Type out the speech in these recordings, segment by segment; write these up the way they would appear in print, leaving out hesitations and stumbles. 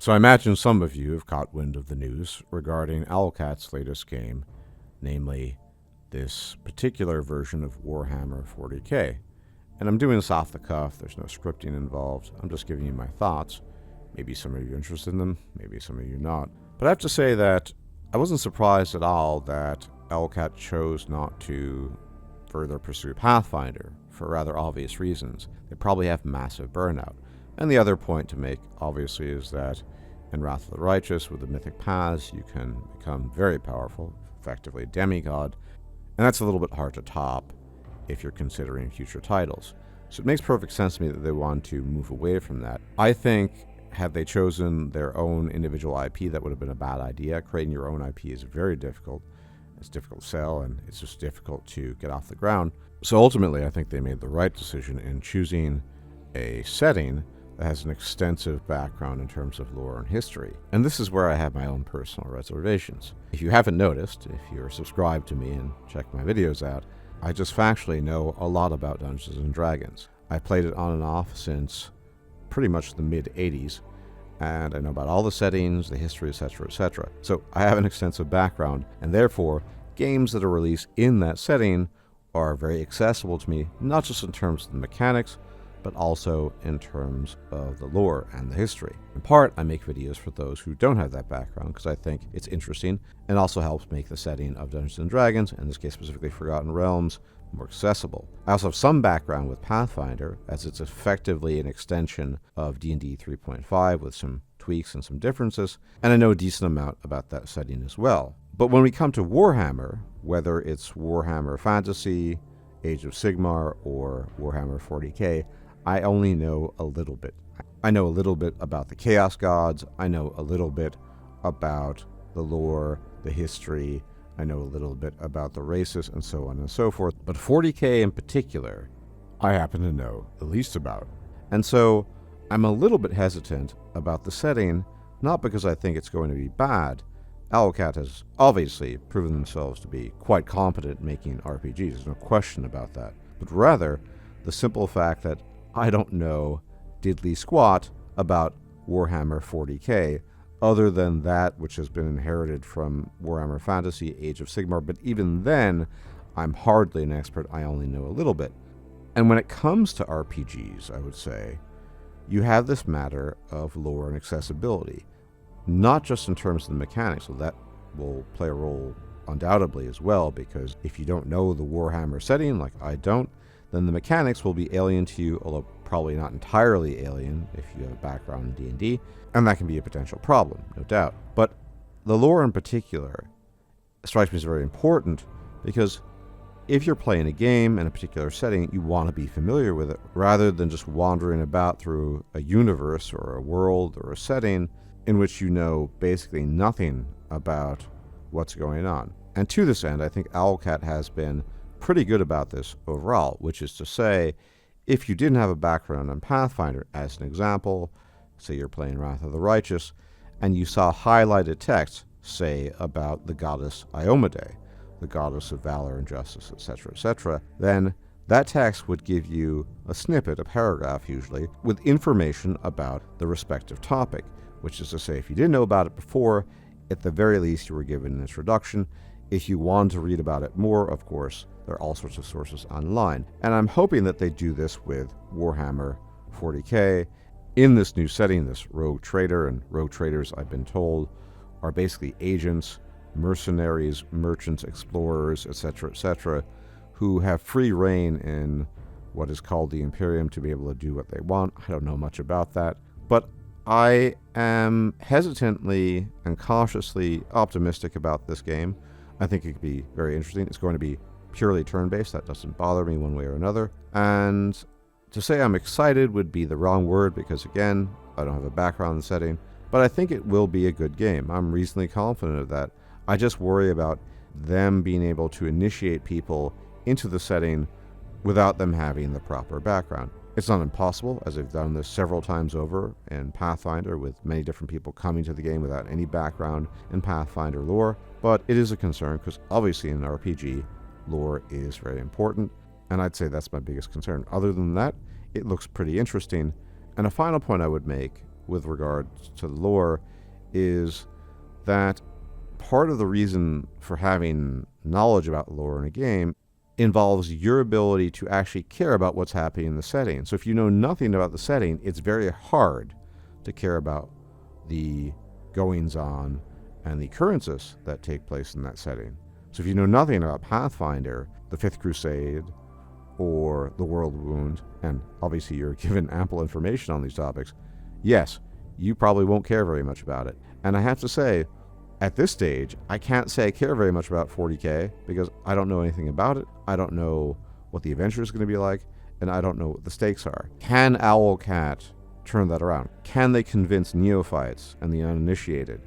So I imagine some of you have caught wind of the news regarding Owlcat's latest game, namely this particular version of Warhammer 40k. And I'm doing this off the cuff, there's no scripting involved, I'm just giving you my thoughts. Maybe some of you are interested in them, maybe some of you not. But I have to say that I wasn't surprised at all that Owlcat chose not to further pursue Pathfinder for rather obvious reasons. They probably have massive burnout. And the other point to make, obviously, is that in Wrath of the Righteous, with the mythic paths, you can become very powerful, effectively a demigod, and that's a little bit hard to top if you're considering future titles. So it makes perfect sense to me that they want to move away from that. I think, had they chosen their own individual IP, that would have been a bad idea. Creating your own IP is very difficult. It's difficult to sell, and it's just difficult to get off the ground. So ultimately, I think they made the right decision in choosing a setting that has an extensive background in terms of lore and history. And this is where I have my own personal reservations. If you haven't noticed, if you're subscribed to me and check my videos out, I just factually know a lot about Dungeons & Dragons. I played it on and off since pretty much the mid-'80s, and I know about all the settings, the history, etc., etc. So I have an extensive background, and therefore, games that are released in that setting are very accessible to me, not just in terms of the mechanics, but also in terms of the lore and the history. In part, I make videos for those who don't have that background because I think it's interesting and also helps make the setting of Dungeons & Dragons, in this case specifically Forgotten Realms, more accessible. I also have some background with Pathfinder, as it's effectively an extension of D&D 3.5 with some tweaks and some differences, and I know a decent amount about that setting as well. But when we come to Warhammer, whether it's Warhammer Fantasy, Age of Sigmar, or Warhammer 40k, I only know a little bit. I know a little bit about the Chaos Gods, I know a little bit about the lore, the history, I know a little bit about the races, and so on and so forth. But 40k in particular, I happen to know the least about. And so I'm a little bit hesitant about the setting, not because I think it's going to be bad. Owlcat has obviously proven themselves to be quite competent making RPGs, there's no question about that. But rather, the simple fact that I don't know diddly squat about Warhammer 40k, other than that which has been inherited from Warhammer Fantasy, Age of Sigmar, but even then, I'm hardly an expert, I only know a little bit. And when it comes to RPGs, I would say, you have this matter of lore and accessibility, not just in terms of the mechanics, so that will play a role undoubtedly as well, because if you don't know the Warhammer setting, like I don't, then the mechanics will be alien to you, although probably not entirely alien if you have a background in D&D, and that can be a potential problem, no doubt. But the lore in particular strikes me as very important, because if you're playing a game in a particular setting, you want to be familiar with it, rather than just wandering about through a universe or a world or a setting in which you know basically nothing about what's going on. And to this end, I think Owlcat has been pretty good about this overall, which is to say, if you didn't have a background in Pathfinder, as an example, say you're playing Wrath of the Righteous, and you saw highlighted text, say, about the goddess Iomedae, the goddess of valor and justice, etc., then that text would give you a snippet, a paragraph usually, with information about the respective topic, which is to say, if you didn't know about it before, at the very least you were given an introduction. If you want to read about it more, of course, there are all sorts of sources online. And I'm hoping that they do this with Warhammer 40k in this new setting, this rogue trader. And rogue traders, I've been told, are basically agents, mercenaries, merchants, explorers, etc., who have free reign in what is called the Imperium to be able to do what they want. I don't know much about that. But I am hesitantly and cautiously optimistic about this game. I think it could be very interesting. It's going to be purely turn-based. That doesn't bother me one way or another. And to say I'm excited would be the wrong word because, again, I don't have a background in the setting. But I think it will be a good game. I'm reasonably confident of that. I just worry about them being able to initiate people into the setting without them having the proper background. It's not impossible, as I've done this several times over in Pathfinder with many different people coming to the game without any background in Pathfinder lore, but it is a concern because obviously in an RPG, lore is very important, and I'd say that's my biggest concern. Other than that, it looks pretty interesting. And a final point I would make with regard to the lore is that part of the reason for having knowledge about lore in a game involves your ability to actually care about what's happening in the setting. So if you know nothing about the setting, it's very hard to care about the goings-on and the occurrences that take place in that setting. So if you know nothing about Pathfinder, the Fifth Crusade, or the World Wound, and obviously you're given ample information on these topics, yes, you probably won't care very much about it. And I have to say, at this stage, I can't say I care very much about 40K because I don't know anything about it. I don't know what the adventure is going to be like, and I don't know what the stakes are. Can Owlcat turn that around? Can they convince neophytes and the uninitiated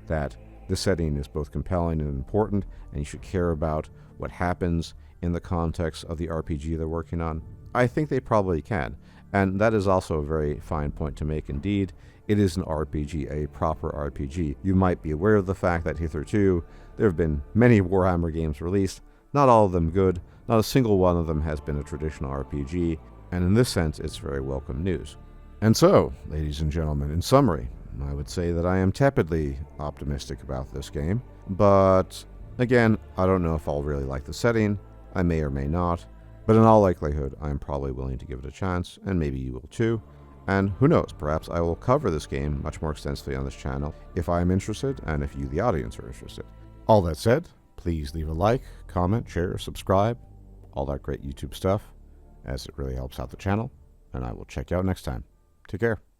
that this setting is both compelling and important, and you should care about what happens in the context of the RPG they're working on? I think they probably can, and that is also a very fine point to make indeed. It is an RPG, a proper RPG. You might be aware of the fact that hitherto there have been many Warhammer games released, not all of them good, not a single one of them has been a traditional RPG, and in this sense it's very welcome news. And so, ladies and gentlemen, in summary, I would say that I am tepidly optimistic about this game, but again, I don't know if I'll really like the setting. I may or may not, but in all likelihood, I'm probably willing to give it a chance, and maybe you will too. And who knows, perhaps I will cover this game much more extensively on this channel if I am interested and if you, the audience, are interested. All that said, please leave a like, comment, share, subscribe, all that great YouTube stuff, as it really helps out the channel, and I will check you out next time. Take care.